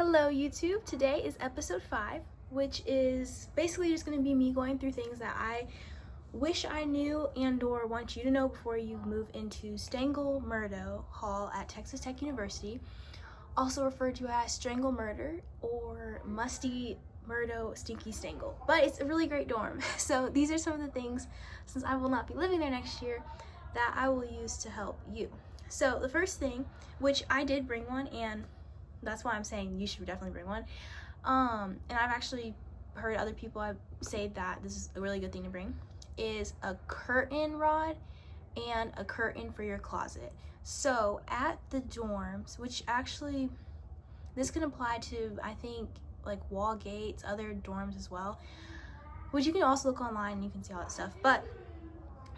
Hello YouTube, today is episode 5, which is basically just going to be me going through things that I wish I knew and or want you to know before you move into Stangel Murdough Hall at Texas Tech University, also referred to as Strangle Murder or Musty Murdough Stinky Stangel. But it's a really great dorm, so these are some of the things, since I will not be living there next year, that I will use to help you. So the first thing, which I did bring one, and that's why I'm saying you should definitely bring one. And I've actually heard other people say that this is a really good thing to bring, is a curtain rod and a curtain for your closet. So at the dorms, which actually this can apply to, I think, like wall gates, other dorms as well, which you can also look online and you can see all that stuff. But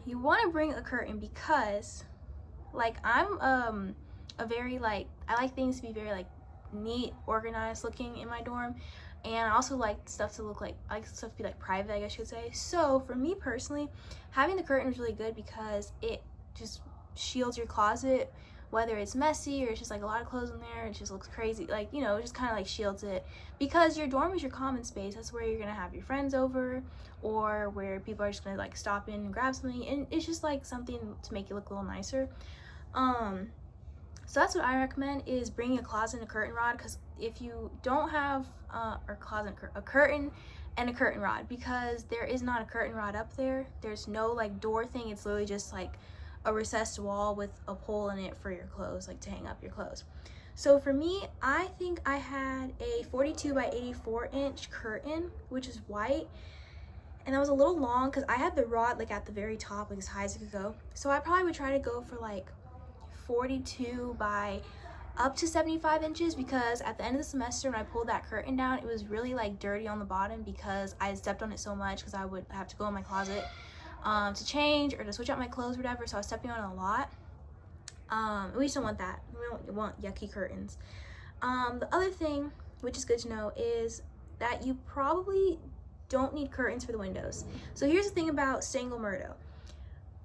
you want to bring a curtain because, like, I'm a very, like, I like things to be very, like, neat, organized looking in my dorm, and I also like stuff to look like, I like stuff to be like private, I guess you could say. So for me personally, having the curtain is really good because it just shields your closet, whether it's messy or it's just like a lot of clothes in there, it just looks crazy, like, you know, it just kind of like shields it, because your dorm is your common space. That's where you're gonna have your friends over, or where people are just gonna like stop in and grab something, and it's just like something to make it look a little nicer. So that's what I recommend, is bringing a closet and a curtain rod, because if you don't have a curtain and a curtain rod, because there is not a curtain rod up there, there's no like door thing, it's literally just like a recessed wall with a pole in it for your clothes, like to hang up your clothes. So for me, I think I had a 42 by 84 inch curtain, which is white, and that was a little long because I had the rod like at the very top, like as high as it could go. So I probably would try to go for like 42 by up to 75 inches, because at the end of the semester when I pulled that curtain down, it was really like dirty on the bottom because I had stepped on it so much, because I would have to go in my closet to change or to switch out my clothes or whatever, so I was stepping on it a lot. We just don't want that. We don't want yucky curtains. The other thing, which is good to know, is that you probably don't need curtains for the windows. So here's the thing about Stangel Murdough.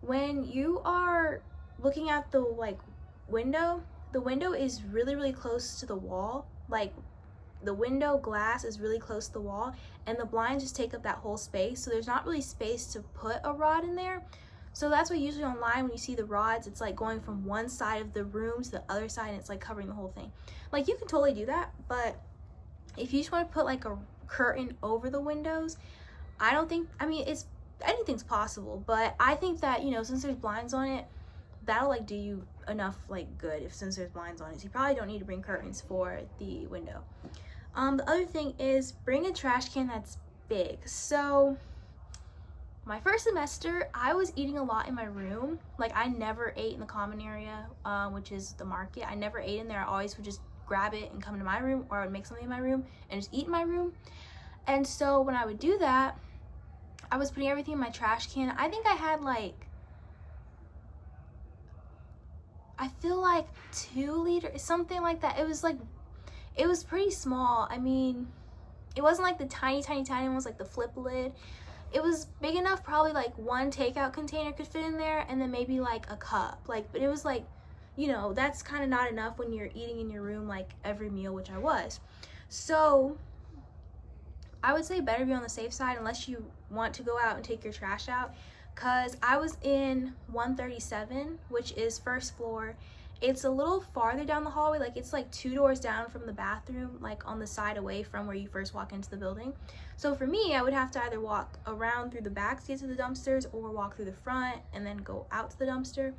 When you are looking at the like window, the window is really close to the wall, like the window glass is really close to the wall, and the blinds just take up that whole space, so there's not really space to put a rod in there. So that's why usually online when you see the rods, it's like going from one side of the room to the other side, and it's like covering the whole thing. Like, you can totally do that, but if you just want to put like a curtain over the windows, I don't think, I mean, it's, anything's possible, but I think that, you know, since there's blinds on it, that'll like do you enough like good, if since there's blinds on it. So you probably don't need to bring curtains for the window. The other thing is bring a trash can that's big. So my first semester, I was eating a lot in my room. Like, I never ate in the common area, which is the market. I never ate in there. I always would just grab it and come to my room, or I would make something in my room and just eat in my room. And so when I would do that, I was putting everything in my trash can. I think I had like, I feel like 2 liters, something like that. It was like, it was pretty small. I mean, it wasn't like the tiny ones, like the flip lid. It was big enough, probably like one takeout container could fit in there, and then maybe like a cup. Like, but it was like, you know, that's kind of not enough when you're eating in your room like every meal, which I was. So I would say better be on the safe side unless you want to go out and take your trash out, because I was in 137, which is first floor. It's a little farther down the hallway, like it's like 2 doors down from the bathroom, like on the side away from where you first walk into the building. So for me, I would have to either walk around through the back to get to the dumpsters, or walk through the front and then go out to the dumpster.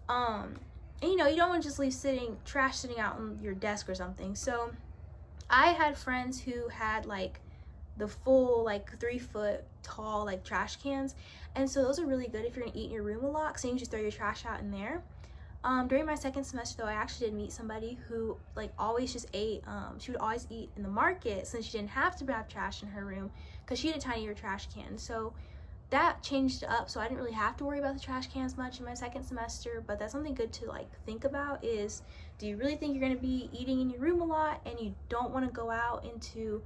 And you know, you don't want to just leave trash sitting out on your desk or something. So I had friends who had like the full like 3-foot tall like trash cans, and so those are really good if you're gonna eat in your room a lot, because you can just throw your trash out in there. During my second semester though, I actually did meet somebody who like always just ate, she would always eat in the market since she didn't have to have trash in her room, because she had a tinier trash can. So that changed up, so I didn't really have to worry about the trash cans much in my second semester. But that's something good to like think about, is do you really think you're going to be eating in your room a lot, and you don't want to go out into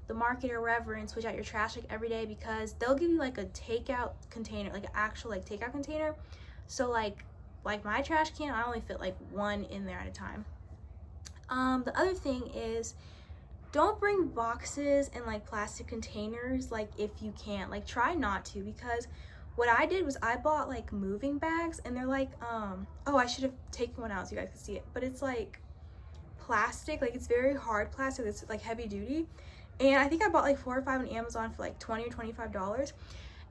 the market or wherever and switch out your trash like every day, because they'll give you like a takeout container, like an actual like takeout container. So like my trash can, I only fit like one in there at a time. The other thing is don't bring boxes and like plastic containers, like if you can't, like try not to, because what I did was I bought like moving bags, and they're like oh, I should have taken one out so you guys could see it, but it's like plastic, like it's very hard plastic, it's like heavy duty, and I think I bought like 4 or 5 on Amazon for like $20 or $25.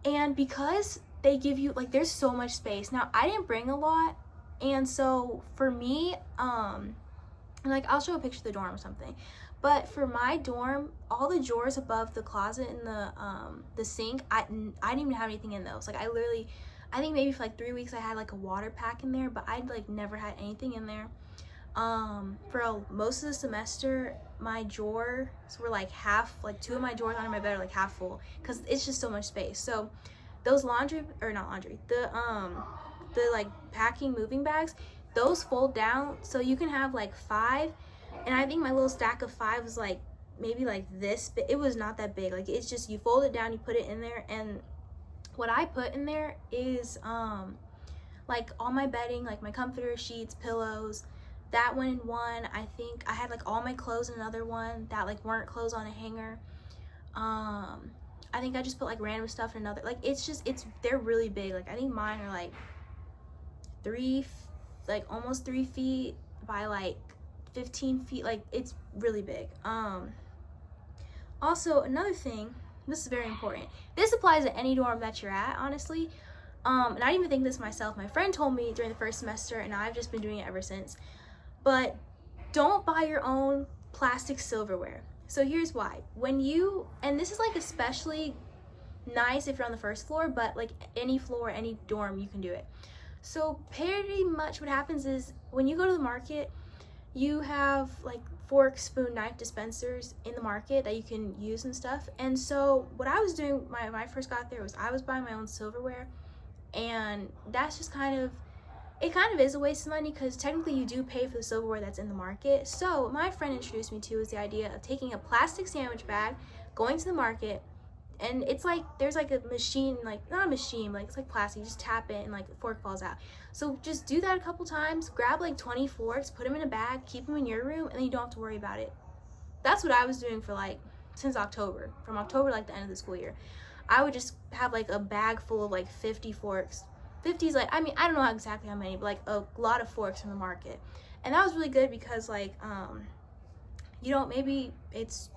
And because they give you like, there's so much space. Now I didn't bring a lot, and so for me, like I'll show a picture of the dorm or something, but for my dorm, all the drawers above the closet and the sink, I didn't even have anything in those. Like I think maybe for like 3 weeks I had like a water pack in there, but I'd like never had anything in there. For most of the semester, my drawers were like half, like 2 of my drawers under my bed are like half full, because it's just so much space. So those the like packing moving bags, those fold down, so you can have like 5, and I think my little stack of 5 was like maybe like this, but it was not that big. Like it's just, you fold it down, you put it in there, and what I put in there is like all my bedding, like my comforter, sheets, pillows. That went in one. I think I had like all my clothes in another one that like weren't clothes on a hanger. I think I just put like random stuff in another. Like they're really big. Like I think mine are like almost 3 feet by like 15 feet. Like it's really big. Also, another thing, this is very important. This applies to any dorm that you're at, honestly. And I didn't even think this myself. My friend told me during the first semester, and I've just been doing it ever since. But don't buy your own plastic silverware. So here's why. And this is like especially nice if you're on the first floor, but like any floor, any dorm, you can do it. So pretty much what happens is when you go to the market, you have like fork, spoon, knife dispensers in the market that you can use and stuff. And so what I was doing when I first got there was I was buying my own silverware, and that's just it kind of is a waste of money, because technically you do pay for the silverware that's in the market. So what my friend introduced me to is the idea of taking a plastic sandwich bag, going to the market, and it's like there's like a machine, like not a machine, like it's like plastic, you just tap it and like the fork falls out. So just do that a couple times, grab like 20 forks, put them in a bag, keep them in your room, and then you don't have to worry about it. That's what I was doing for like since October. From October to like the end of the school year, I would just have like a bag full of like 50 forks. 50's like, I mean, I don't know exactly how many, but like a lot of forks from the market. And that was really good because like maybe it's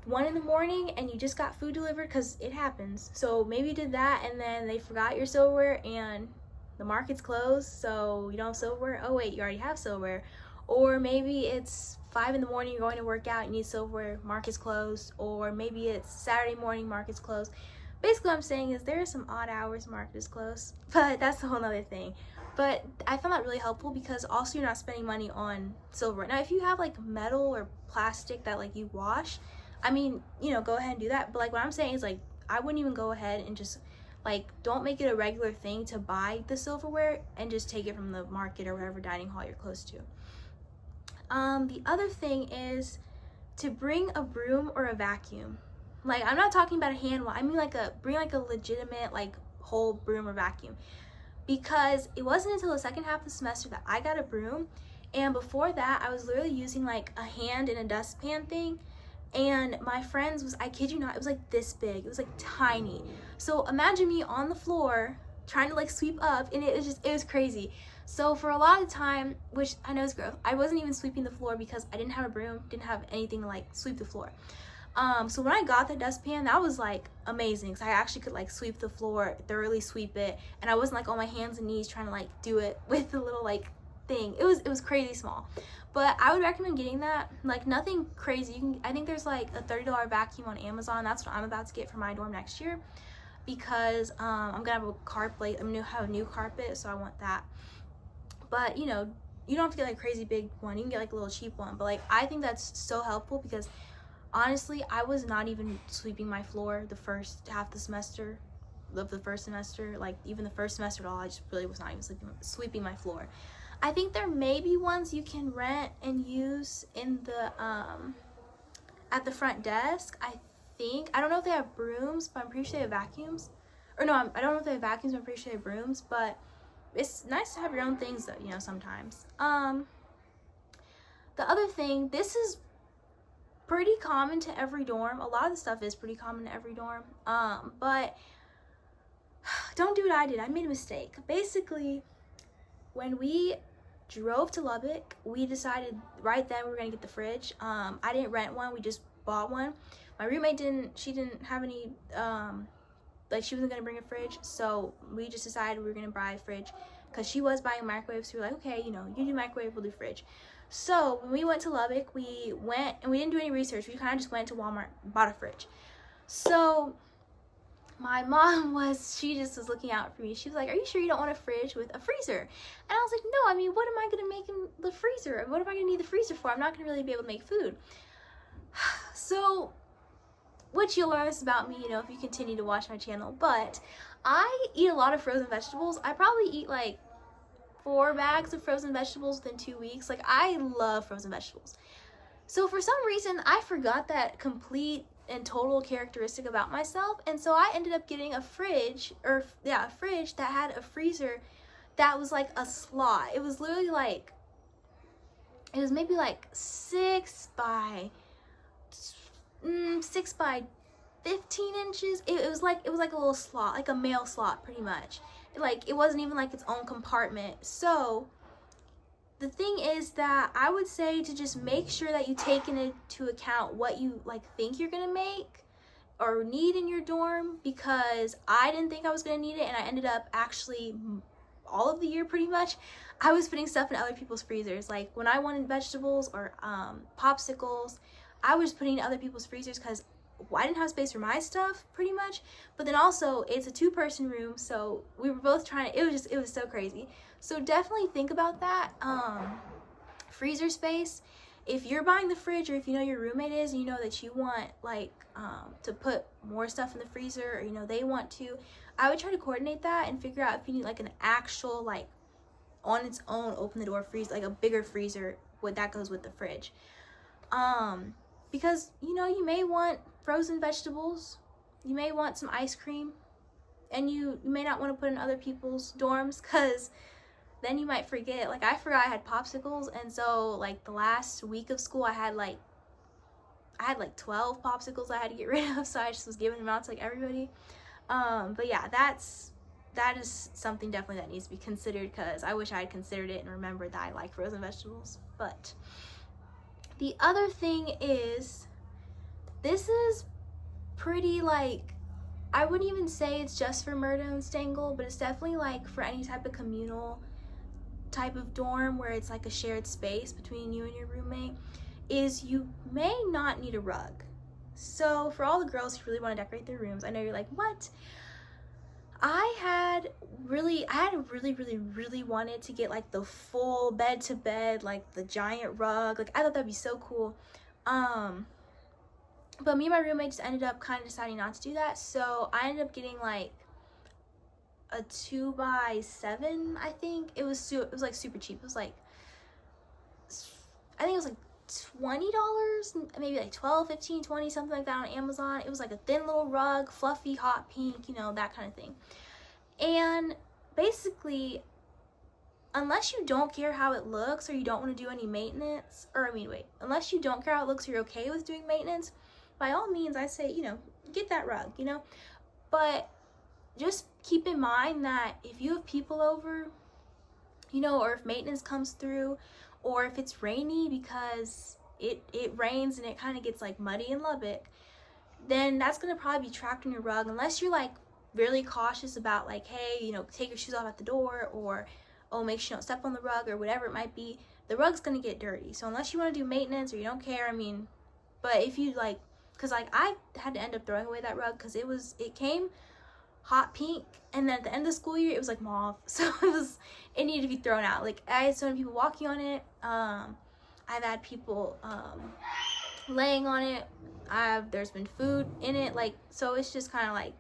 1 in the morning and you just got food delivered, because it happens. So maybe you did that and then they forgot your silverware and the market's closed, so you don't have silverware. Oh wait, you already have silverware. Or maybe it's 5 in the morning, you're going to work out, you need silverware, market's closed. Or maybe it's Saturday morning, market's closed. Basically what I'm saying is there are some odd hours market is closed, but that's a whole nother thing. But I found that really helpful, because also you're not spending money on silver. Now if you have like metal or plastic that like you wash, I mean, go ahead and do that. But like what I'm saying is like I wouldn't even go ahead and just like, don't make it a regular thing to buy the silverware and just take it from the market or whatever dining hall you're close to. The other thing is to bring a broom or a vacuum. Like, I'm not talking about a hand one. I mean bring like a legitimate like whole broom or vacuum, because it wasn't until the second half of the semester that I got a broom, and before that I was literally using like a hand in a dustpan thing, and my friend's I kid you not, it was like this big. It was like tiny. So imagine me on the floor trying to like sweep up, and it was crazy. So for a lot of the time, which I know is gross, I wasn't even sweeping the floor because I didn't have a broom, didn't have anything to like sweep the floor. So when I got the dustpan, that was like amazing, because I actually could like sweep the floor, thoroughly sweep it, and I wasn't like on my hands and knees trying to like do it with the little like thing. It was crazy small, but I would recommend getting that. Like nothing crazy. I think there's like a $30 vacuum on Amazon. That's what I'm about to get for my dorm next year, because I'm gonna have a carpet. I'm gonna have a new carpet, so I want that. But you don't have to get like a crazy big one. You can get like a little cheap one, but like I think that's so helpful, because honestly, I was not even sweeping my floor the first half of the semester, like even the first semester at all. I just really was not even sweeping my floor. I think there may be ones you can rent and use in the at the front desk. I don't know if they have brooms, but I'm pretty sure they have vacuums. Or no, I don't know if they have vacuums, but I'm pretty sure they have brooms. But it's nice to have your own things though, sometimes. The other thing, this is pretty common to every dorm. A lot of the stuff is pretty common to every dorm. But don't do what I did. I made a mistake. Basically, when we drove to Lubbock, we decided right then we were gonna get the fridge. I didn't rent one, we just bought one. My roommate didn't have any, like she wasn't gonna bring a fridge, so we just decided we were gonna buy a fridge because she was buying a microwave, so we were like, okay, you know, you do microwave, we'll do fridge. So when we went to Lubbock, we went, and we didn't do any research, we kind of just went to Walmart, bought a fridge. So my mom she just was looking out for me. She was like, are you sure you don't want a fridge with a freezer? And I was like, no, I mean, what am I going to make in the freezer? What am I going to need the freezer for? I'm not going to really be able to make food. So, which you'll learn this about me, you know, if you continue to watch my channel. But I eat a lot of frozen vegetables. I probably eat like 4 bags of frozen vegetables within 2 weeks. Like, I love frozen vegetables. So for some reason, I forgot that complete and total characteristic about myself, and so I ended up getting a fridge, a fridge that had a freezer that was like a slot. It was literally like, it was maybe like 6 by 15 inches. It was like a little slot, like a mail slot, pretty much. Like, it wasn't even like its own compartment. So the thing is that I would say to just make sure that you take into account what you like think you're gonna make or need in your dorm, because I didn't think I was gonna need it, and I ended up actually all of the year pretty much I was putting stuff in other people's freezers. Like when I wanted vegetables or popsicles, I was putting in other people's freezers because I didn't have space for my stuff pretty much. But then also it's a 2-person room, so we were both trying to, it was so crazy. So definitely think about that. Freezer space. If you're buying the fridge, or if you know your roommate is, and you know that you want like to put more stuff in the freezer, or you know they want to, I would try to coordinate that and figure out if you need like an actual, like on its own, open the door freezer, like a bigger freezer that goes with the fridge. Because you know, you may want frozen vegetables, you may want some ice cream, and you may not want to put in other people's dorms, because then you might forget. Like, I forgot I had popsicles, and so like the last week of school I had like 12 popsicles I had to get rid of, so I just was giving them out to like everybody. But yeah, that is something definitely that needs to be considered, because I wish I had considered it and remembered that I like frozen vegetables. But the other thing is, this is pretty, like, I wouldn't even say it's just for Murdough and Stangel, but it's definitely like for any type of communal type of dorm where it's like a shared space between you and your roommate, is you may not need a rug. So for all the girls who really want to decorate their rooms, I know you're like, what? I really wanted to get like the full bed to bed, like the giant rug. Like, I thought that'd be so cool. But me and my roommate just ended up kind of deciding not to do that. So I ended up getting like a 2x7, I think. It was like super cheap. It was like, I think it was like $20, maybe like 12, 15, 20, something like that on Amazon. It was like a thin little rug, fluffy, hot pink, you know, that kind of thing. And basically, unless you don't care how it looks, or you don't want to do any maintenance, unless you don't care how it looks or you're okay with doing maintenance, by all means, I say, you know, get that rug, you know. But just keep in mind that if you have people over, you know, or if maintenance comes through, or if it's rainy, because it rains and it kind of gets like muddy in Lubbock, then that's going to probably be trapped in your rug, unless you're like really cautious about like, hey, you know, take your shoes off at the door, or oh, make sure you don't step on the rug, or whatever it might be. The rug's going to get dirty. So unless you want to do maintenance or you don't care, I mean, but if you like, because like I had to end up throwing away that rug because it came hot pink, and then at the end of the school year it was like mauve, so it needed to be thrown out. Like, I had so many people walking on it. I've had people laying on it. There's been food in it, like, so it's just kind of like,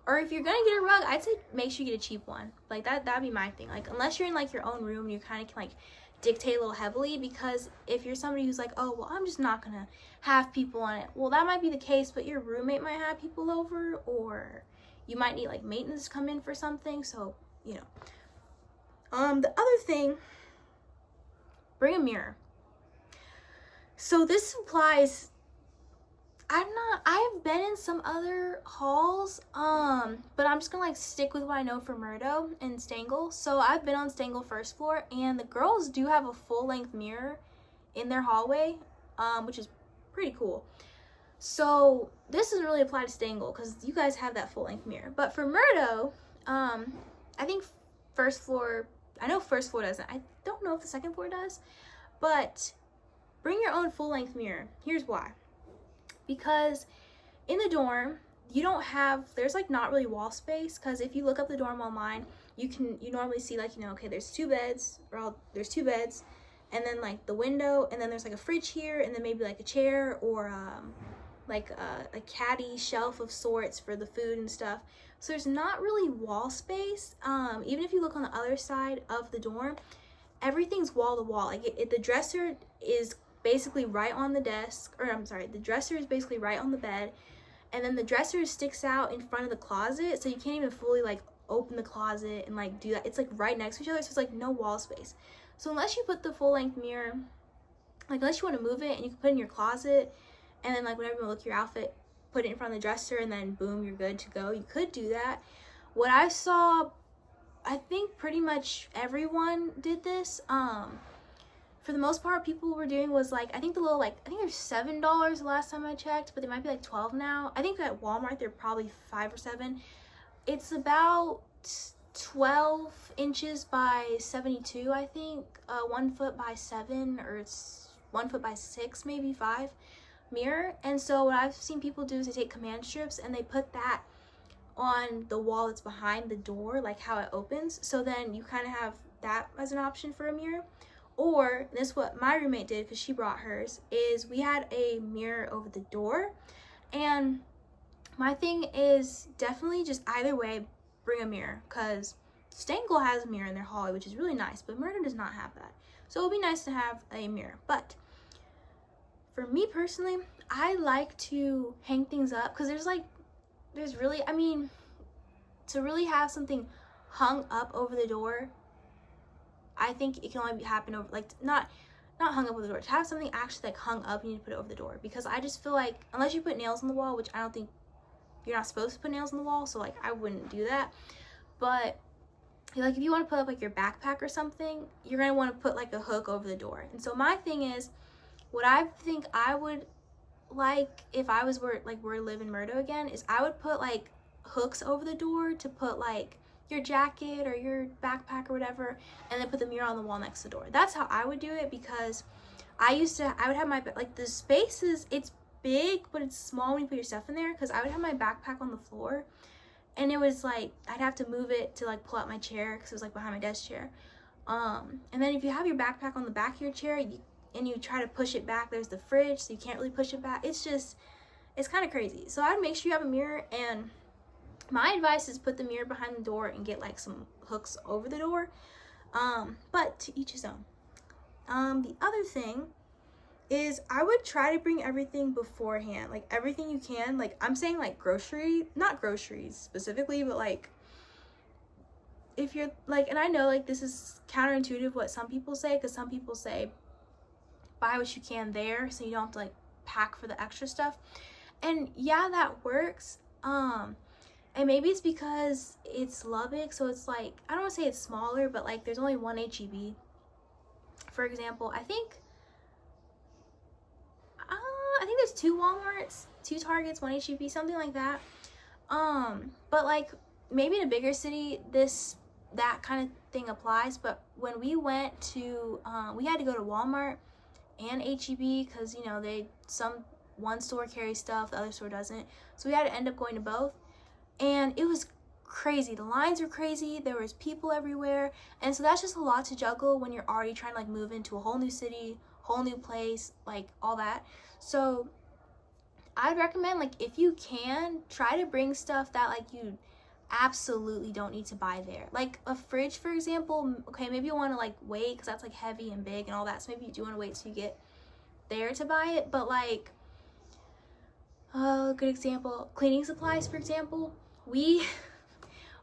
or if you're gonna get a rug, I'd say make sure you get a cheap one. Like, that'd be my thing. Like, unless you're in like your own room, you kind of can like dictate a little heavily, because if you're somebody who's like, oh, well, I'm just not gonna have people on it, well, that might be the case, but your roommate might have people over, or you might need like maintenance to come in for something. So, you know. The other thing, bring a mirror. So this applies, I've been in some other halls, but I'm just gonna like stick with what I know for Murdough and Stangel. So I've been on Stangel first floor, and the girls do have a full-length mirror in their hallway, which is pretty cool. So this doesn't really apply to Stangel because you guys have that full-length mirror. But for Murdough, I think first floor, I know first floor doesn't. I don't know if the second floor does, but bring your own full-length mirror. Here's why. Because in the dorm, you don't have, there's like not really wall space, because if you look up the dorm online, you normally see like, you know, okay, there's two beds, and then like the window, and then there's like a fridge here, and then maybe like a chair, or like a caddy shelf of sorts for the food and stuff. So there's not really wall space. Even if you look on the other side of the dorm, everything's wall to wall. Like the dresser is basically right on the desk, or I'm sorry, the dresser is basically right on the bed, and then the dresser sticks out in front of the closet, so you can't even fully like open the closet and like do that. It's like right next to each other, so it's like no wall space. So unless you put the full-length mirror, like unless you want to move it and you can put it in your closet, and then like whenever you look at your outfit, put it in front of the dresser, and then boom, you're good to go. You could do that. What I saw, I think pretty much everyone did this. For the most part, people were doing was like, I think the little, like, I think they're $7 the last time I checked, but they might be like 12 now. I think at Walmart they're probably 5 or 7. It's about 12 inches by 72, I think. 1 foot by 7, or it's 1 foot by 6, maybe 5 mirror. And so what I've seen people do is they take command strips and they put that on the wall that's behind the door, like how it opens. So then you kind of have that as an option for a mirror. Or, this is what my roommate did because she brought hers, is we had a mirror over the door. And my thing is definitely just either way, bring a mirror, because Stangel has a mirror in their hallway, which is really nice, but Murdough does not have that. So it would be nice to have a mirror. But for me personally, I like to hang things up because there's really, I mean, to really have something hung up over the door, I think it can only happen over, like, not hung up over the door. To have something actually like hung up, you need to put it over the door, because I just feel like unless you put nails on the wall, which I don't think, you're not supposed to put nails on the wall, so like I wouldn't do that. But like if you want to put up like your backpack or something, you're gonna want to put like a hook over the door. And so my thing is, what I think I would like if I was were to live in Murdough again, is I would put like hooks over the door to put like your jacket or your backpack or whatever, and then put the mirror on the wall next to the door. That's how I would do it, because I would have my, like, the space is, it's big, but it's small when you put your stuff in there, because I would have my backpack on the floor, and it was like, I'd have to move it to like pull out my chair, because it was like behind my desk chair. And then if you have your backpack on the back of your chair, and you try to push it back, there's the fridge, so you can't really push it back. It's kind of crazy. So I'd make sure you have a mirror, and my advice is put the mirror behind the door and get like some hooks over the door. But to each his own. The other thing is I would try to bring everything beforehand, like everything you can. Like I'm saying like not groceries specifically, but like if you're like, and I know like this is counterintuitive what some people say, because some people say buy what you can there so you don't have to like pack for the extra stuff. And yeah, that works. And maybe it's because it's Lubbock, so it's like, I don't want to say it's smaller, but like there's only one HEB. For example, I think there's 2 Walmarts, 2 Targets, 1 HEB, something like that. But like maybe in a bigger city, that kind of thing applies. But when we went to, we had to go to Walmart and HEB because, you know, one store carries stuff, the other store doesn't. So we had to end up going to both. And it was crazy. The lines were crazy. There was people everywhere. And so that's just a lot to juggle when you're already trying to like move into a whole new city, whole new place, like all that. So I'd recommend, like, if you can, try to bring stuff that like you absolutely don't need to buy there. Like a fridge, for example. Okay, maybe you want to like wait because that's like heavy and big and all that. So maybe you do want to wait till you get there to buy it. But like, good example, cleaning supplies, for example. We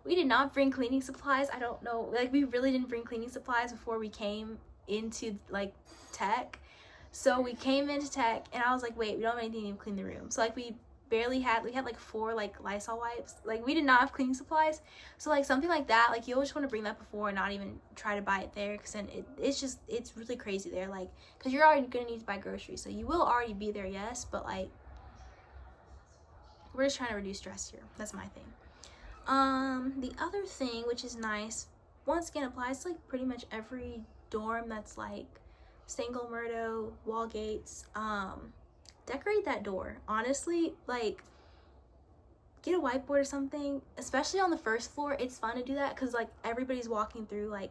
did not bring cleaning supplies. I don't know, like we really didn't bring cleaning supplies before we came into like tech. So we came into tech and I was like, wait, we don't have anything to clean the room. So like we had like 4 like Lysol wipes. Like we did not have cleaning supplies. So like something like that, like you always want to bring that before and not even try to buy it there, because then it's really crazy there, like because you're already gonna need to buy groceries, so you will already be there, yes, but like we're just trying to reduce stress here. That's my thing. The other thing, which is nice, once again applies to like pretty much every dorm that's like Stangel, Murdough, wall gates. Decorate that door. Honestly, like get a whiteboard or something, especially on the first floor. It's fun to do that because like everybody's walking through. Like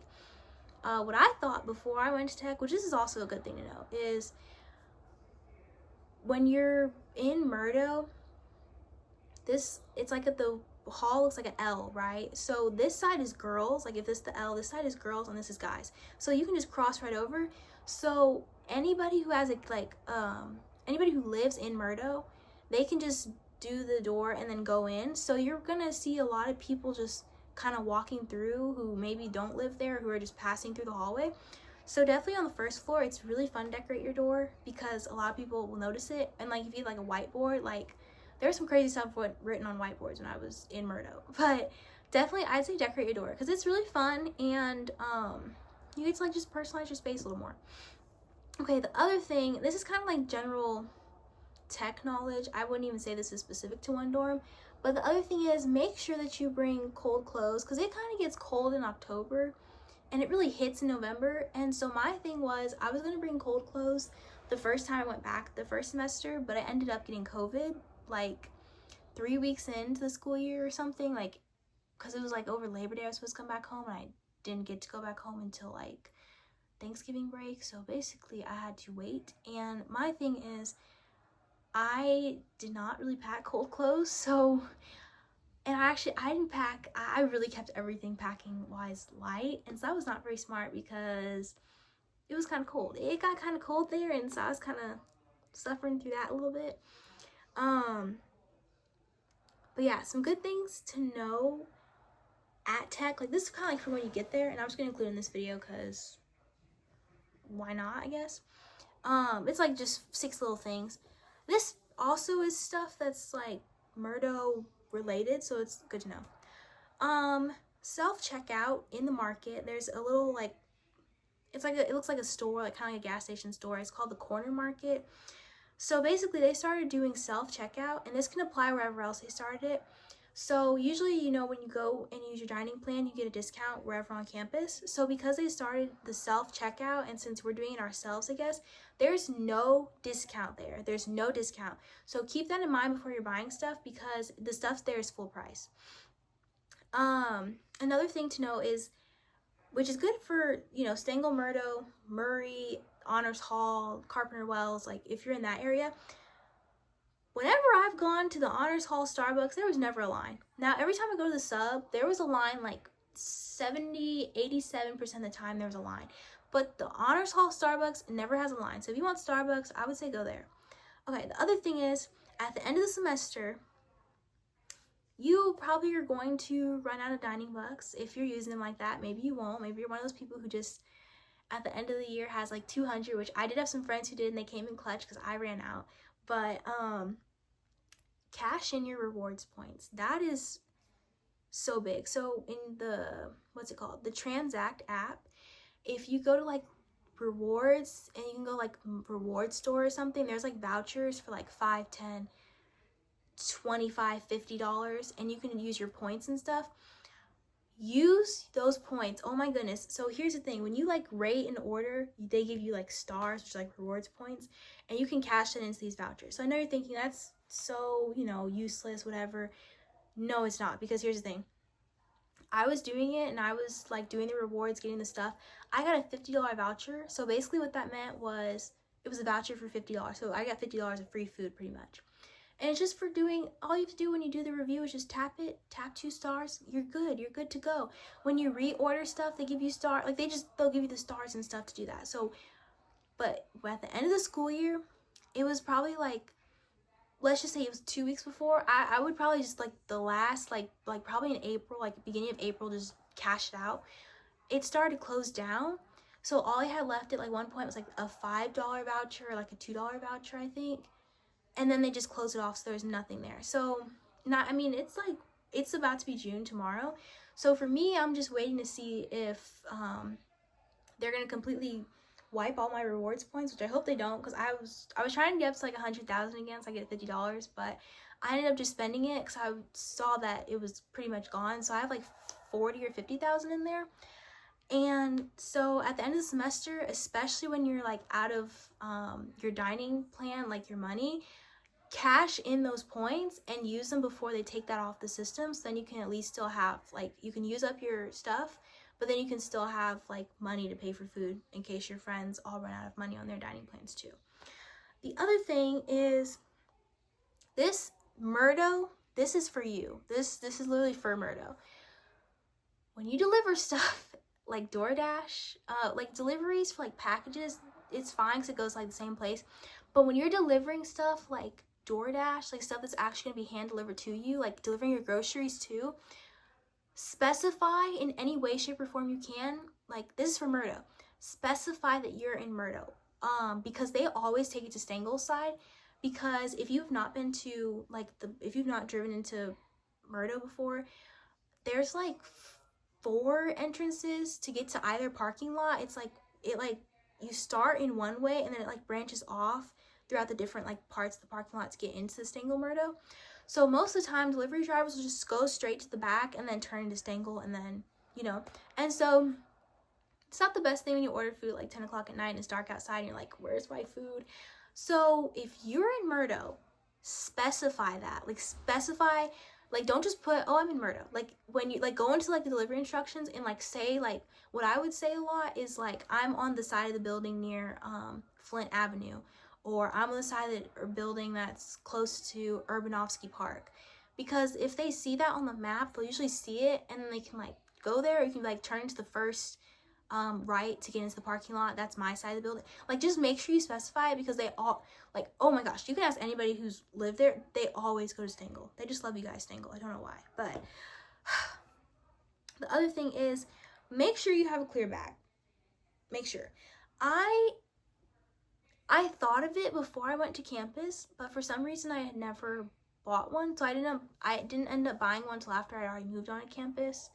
what I thought before I went to tech, which this is also a good thing to know, is when you're in Murdough, it's like at the hall looks like an L, right? So this side is girls, like if this is the L, this side is girls and this is guys, so you can just cross right over. So anybody who has anybody who lives in Murdough, they can just do the door and then go in. So you're gonna see a lot of people just kind of walking through who maybe don't live there, who are just passing through the hallway. So definitely on the first floor, it's really fun to decorate your door because a lot of people will notice it. And like if you have like a whiteboard, like there's some crazy stuff written on whiteboards when I was in Murdough. But definitely I'd say decorate your door because it's really fun, and you get to like just personalize your space a little more. Okay, the other thing, this is kind of like general tech knowledge. I wouldn't even say this is specific to one dorm, but the other thing is make sure that you bring cold clothes because it kind of gets cold in October and it really hits in November. And so my thing was I was going to bring cold clothes the first time I went back the first semester, but I ended up getting COVID like 3 weeks into the school year or something, like because it was like over Labor Day I was supposed to come back home, and I didn't get to go back home until like Thanksgiving break. So basically I had to wait. And my thing is I did not really pack cold clothes, so, and I didn't pack, I really kept everything packing wise light, and so that was not very smart because it was kind of cold. It got kind of cold there, and so I was kind of suffering through that a little bit. But yeah, some good things to know at tech. Like this is kind of like for when you get there, and I'm just gonna include in this video because why not, I guess. It's like just 6 little things. This also is stuff that's like Murdough related, so it's good to know. Self-checkout in the market, there's a little like, it looks like a store, like kind of like a gas station store. It's called the Corner Market. So basically they started doing self-checkout, and this can apply wherever else they started it. So usually, you know, when you go and use your dining plan, you get a discount wherever on campus. So because they started the self-checkout, and since we're doing it ourselves, I guess, there's no discount there. There's no discount. So keep that in mind before you're buying stuff because the stuff there is full price. Another thing to know is, which is good for, you know, Stangel, Murdough, Murray, Honors Hall, Carpenter Wells, like if you're in that area, whenever I've gone to the Honors Hall Starbucks, there was never a line. Now, every time I go to the sub, there was a line like 87% of the time there was a line. But the Honors Hall Starbucks never has a line. So if you want Starbucks, I would say go there. Okay, the other thing is, at the end of the semester, you probably are going to run out of dining bucks if you're using them like that. Maybe you won't. Maybe you're one of those people who just at the end of the year has like 200, which I did have some friends who did, and they came in clutch because I ran out. But cash in your rewards points. That is so big. So in the, what's it called? The Transact app, if you go to like rewards and you can go like reward store or something, there's like vouchers for like $5, $10, $25, $50, and you can use your points and stuff. Use those points. Oh my goodness. So here's the thing, when you like rate an order, they give you like stars, which are like rewards points, and you can cash that into these vouchers. So I know you're thinking that's so, you know, useless, whatever. No, it's not, because here's the thing. I was doing it and I was like doing the rewards, getting the stuff. I got a $50 voucher. So basically what that meant was it was a voucher for $50. So I got $50 of free food pretty much. And it's just for doing, all you have to do when you do the review is just tap it, tap 2 stars, you're good to go. When you reorder stuff, they give you like they'll give you the stars and stuff to do that. So, but at the end of the school year, it was probably like, let's just say it was 2 weeks before, I would probably just like the last, like probably in April, like beginning of April, just cash it out. It started to close down. So all I had left at like one point was like a $5 voucher or like a $2 voucher, I think. And then they just closed it off, so there's nothing there. So it's like, it's about to be June tomorrow. So for me, I'm just waiting to see if they're gonna completely wipe all my rewards points, which I hope they don't, because I was trying to get up to like 100,000 again, so I get $50, but I ended up just spending it because I saw that it was pretty much gone. So I have like 40 or 50,000 in there. And so at the end of the semester, especially when you're like out of your dining plan, like your money, cash in those points and use them before they take that off the system. So then you can at least still have, like, you can use up your stuff, but then you can still have like money to pay for food in case your friends all run out of money on their dining plans too. The other thing is this Murdough, this is for you. This is literally for Murdough. When you deliver stuff like DoorDash, like deliveries for like packages, it's fine because it goes like the same place. But when you're delivering stuff like DoorDash, like stuff that's actually gonna be hand delivered to you, like delivering your groceries too, specify in any way, shape, or form you can, like this is for Murdough, specify that you're in Murdough, because they always take it to Stangel's side, because if you've not been to like if you've not driven into Murdough before, there's like 4 entrances to get to either parking lot. It's like, you start in one way and then it like branches off throughout the different like parts of the parking lot to get into the Stangel Murdough. So most of the time delivery drivers will just go straight to the back and then turn into Stangel, and then, and so it's not the best thing when you order food at like 10 o'clock at night and it's dark outside and you're like, where's my food? So if you're in Murdough, specify that, like don't just put, oh, I'm in Murdough. Like when you like go into like the delivery instructions and like say, like what I would say a lot is like, I'm on the side of the building near Flint Avenue, or I'm on the side of the building that's close to Urbanovsky Park. Because if they see that on the map, they'll usually see it and then they can like go there, or you can like turn into the first right to get into the parking lot. That's my side of the building. Like just make sure you specify it, because they all, like, oh my gosh, you can ask anybody who's lived there, they always go to Stangel. They just love you guys, Stangel. I don't know why. But the other thing is, make sure you have a clear bag. Make sure. I thought of it before I went to campus, but for some reason I had never bought one, so I didn't end up buying one until after I already moved on to campus.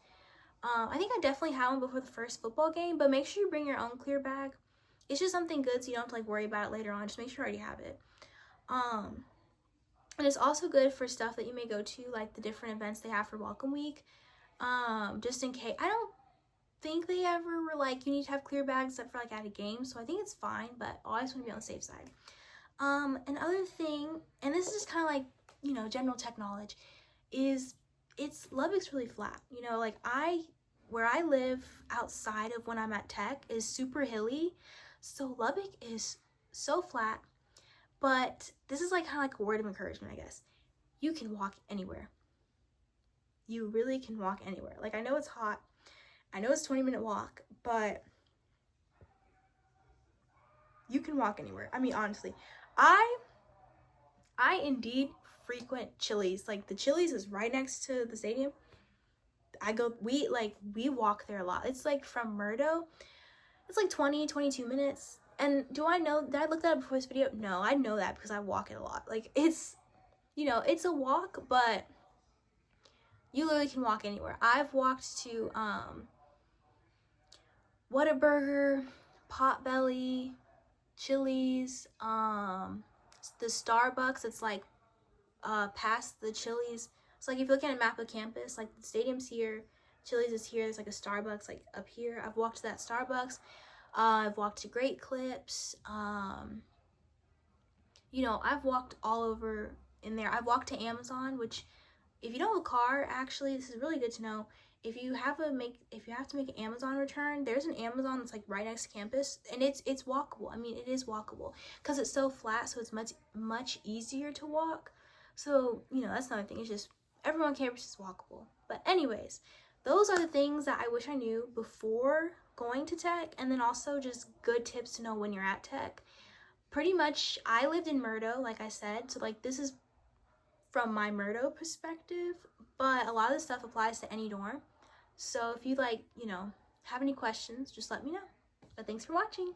I think I definitely had one before the first football game, but make sure you bring your own clear bag. It's just something good, so you don't have to like worry about it later on. Just make sure you already have it. And it's also good for stuff that you may go to, like the different events they have for Welcome Week. Just in case. I don't think they ever were like, you need to have clear bags except for like at a game, so I think it's fine, but I always want to be on the safe side. Another thing, and this is just kind of like, general tech knowledge, is Lubbock's really flat. Like where I live outside of when I'm at tech is super hilly, so Lubbock is so flat. But this is like kind of like a word of encouragement, I guess. You can walk anywhere. You really can walk anywhere. Like, I know it's hot, I know it's a 20-minute walk, but you can walk anywhere. I mean, honestly, I indeed frequent Chili's. Like, the Chili's is right next to the stadium. We walk there a lot. It's like from Murdough, it's like 22 minutes. And did I look that up before this video? No, I know that because I walk it a lot. Like, it's, it's a walk, but you literally can walk anywhere. I've walked to Whataburger, Potbelly, Chili's, the Starbucks. It's like past the Chili's. So like if you look at a map of campus, like the stadium's here, Chili's is here, there's like a Starbucks like up here. I've walked to that Starbucks. I've walked to Great Clips. I've walked all over in there. I've walked to Amazon, which if you don't have a car, actually, this is really good to know. If you have to make an Amazon return, there's an Amazon that's like right next to campus, and it's walkable. I mean, it is walkable because it's so flat, so it's much easier to walk. So, that's another thing. It's just everyone on campus is walkable. But anyways, those are the things that I wish I knew before going to tech, and then also just good tips to know when you're at tech. Pretty much, I lived in Murdough, like I said, so like this is from my Murdough perspective, but a lot of this stuff applies to any dorm. So if you have any questions, just let me know. But thanks for watching.